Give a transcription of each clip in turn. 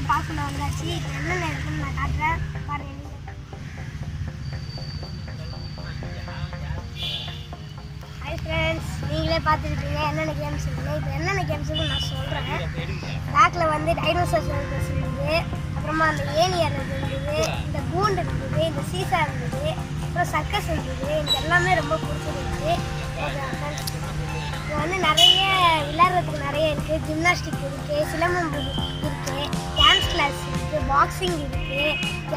பார்க்கணும் வந்தாச்சு. இப்போ என்னென்ன இருக்குன்னு நான் காட்டுறேன் பாருங்க. ஹாய் ஃப்ரெண்ட்ஸ், நீங்களே பார்த்துக்கிட்டீங்க என்னென்ன கேம்ஸ் இருக்குன்னு. இப்போ என்னென்ன கேம்ஸ் இருக்குன்னு நான் சொல்கிறேன். பேக்கில் வந்து டைனோசர்ஸ் இருந்தது, அப்புறமா அந்த ஏணி இருந்தது, இந்த கூண்டு இருந்தது, இந்த சீசா இருந்தது, அப்புறம் சர்க்கஸ் இருந்தது. எனக்கு எல்லாமே ரொம்ப பிடிச்சிருந்துச்சு. இப்போ வந்து நிறைய விளையாடுறதுக்கு நிறைய இருக்குது. ஜிம்னாஸ்டிக் இருக்குது, சிலம்பம் இருக்குது, டான்ஸ் கிளாஸ் இருக்குது, பாக்ஸிங் இருக்குது,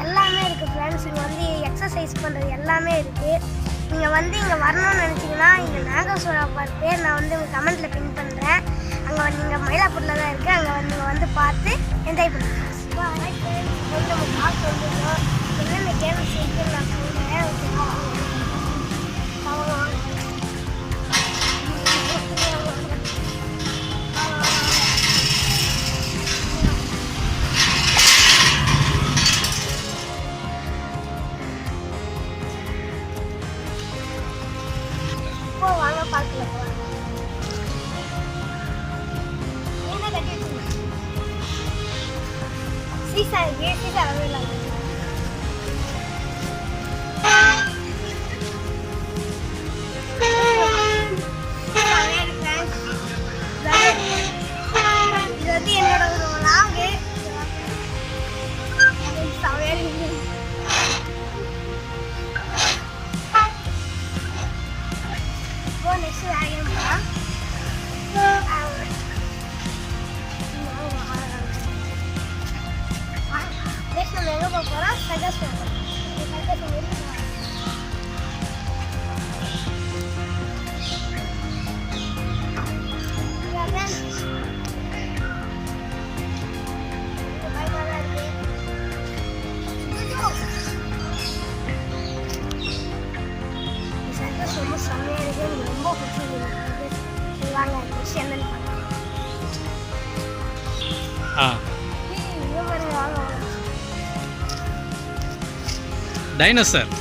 எல்லாமே இருக்குது ஃப்ரெண்ட்ஸ். இங்கே வந்து எக்ஸசைஸ் பண்ணுறது எல்லாமே இருக்குது. நீங்கள் வந்து இங்கே வரணும்னு நினச்சிங்கன்னா இங்கே நாகேஸ்வரா பார்க் பேர் நான் வந்து உங்கள் கமெண்ட்டில் பின் பண்ணுறேன். அங்கே வந்து இங்கே மயிலாப்பூரில் தான் இருக்குது. அங்கே வந்து நீங்கள் வந்து பார்த்து என்ஜாய் பண்ணுங்கள். வந்து நம்ம பார்க்க வந்துருக்கோம். என்னென்ன கேம்ஸ் இருக்குன்னு நான் சொல்கிறேன். வாங்க பார்க்கல போகிறேன். என்ன கட்டி வச்சுருங்க சீசா இருக்கு. சீசா வரவே இல்லை. இது வந்து என்னோட ஒரு லாங்கு சமையல். இப்போ நெக்ஸ்ட் வேலையும் போகலாம். நெக்ஸ்ட் நம்ம எங்கே போக போகிறோம்? சர்க்கஸ் போகிறோம். சர்க்கஸ் ரொம்ப செம்மையாக இருக்குது. எனக்கு ரொம்ப பிடிச்சிருக்கு. வாங்க நெக்ஸ்ட் என்னன்னு பார்க்கலாம். இங்கே பாருங்க, வாங்க வாங்க. டைனோசர்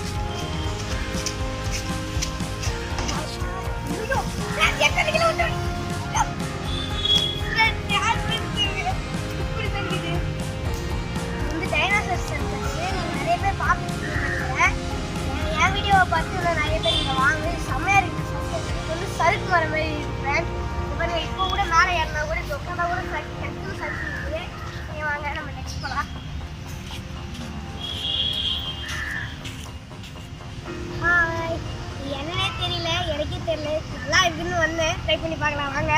பார்த்து நிறைய பேர் இங்கே வாங்க. செம்மையாக இருக்குது. வந்து சறுக்கு வர மாதிரி இருக்கிறேன். பாருங்க, இப்போ கூட மேலே ஏறினா கூட இப்போ உட்காந்தா கூட சறுக்கு இருக்குது. நீங்கள் வாங்க நம்ம நெக்ஸ்ட் போகலாம். ஹாய், என்னன்னே தெரியல, எனக்கே தெரியல. நல்லா இருக்குன்னு வந்தேன். ட்ரை பண்ணி பார்க்கலாம் வாங்க.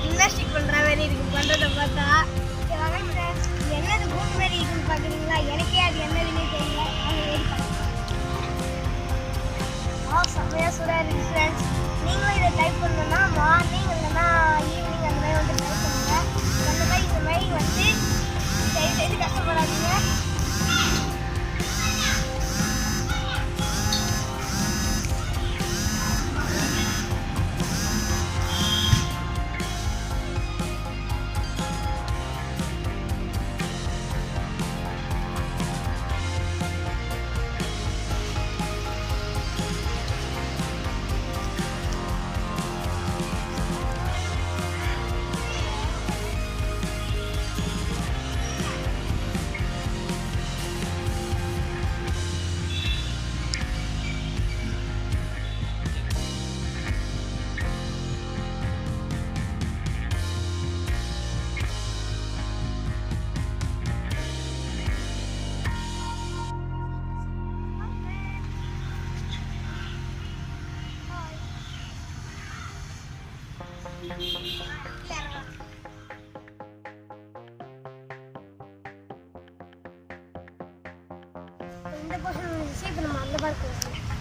ஜிம்னாஸ்டிக் பண்ணுற மாதிரி இருக்குது பண்ணுறதை பார்த்தா. என்னது கூண்டு மாதிரி இருக்குன்னு பார்க்குறீங்களா? எனக்கே அது என்னதுன்னே தெரியல. செம்மையாக சூடாக இருக்குது ஃப்ரெண்ட்ஸ். நீங்களும் இதை ட்ரை பண்ணணும்னா மார்னிங் இல்லைன்னா ஈவினிங் அந்த மாதிரி வந்து ட்ரை பண்ணுங்கள். அந்த மாதிரி இந்த மாதிரி வந்து செய்து கஷ்டப்படாதீங்க. இந்த போர்ஷன் முடிஞ்சிச்சு. இப்போ நம்ம அந்த பார்க் போகலாம்.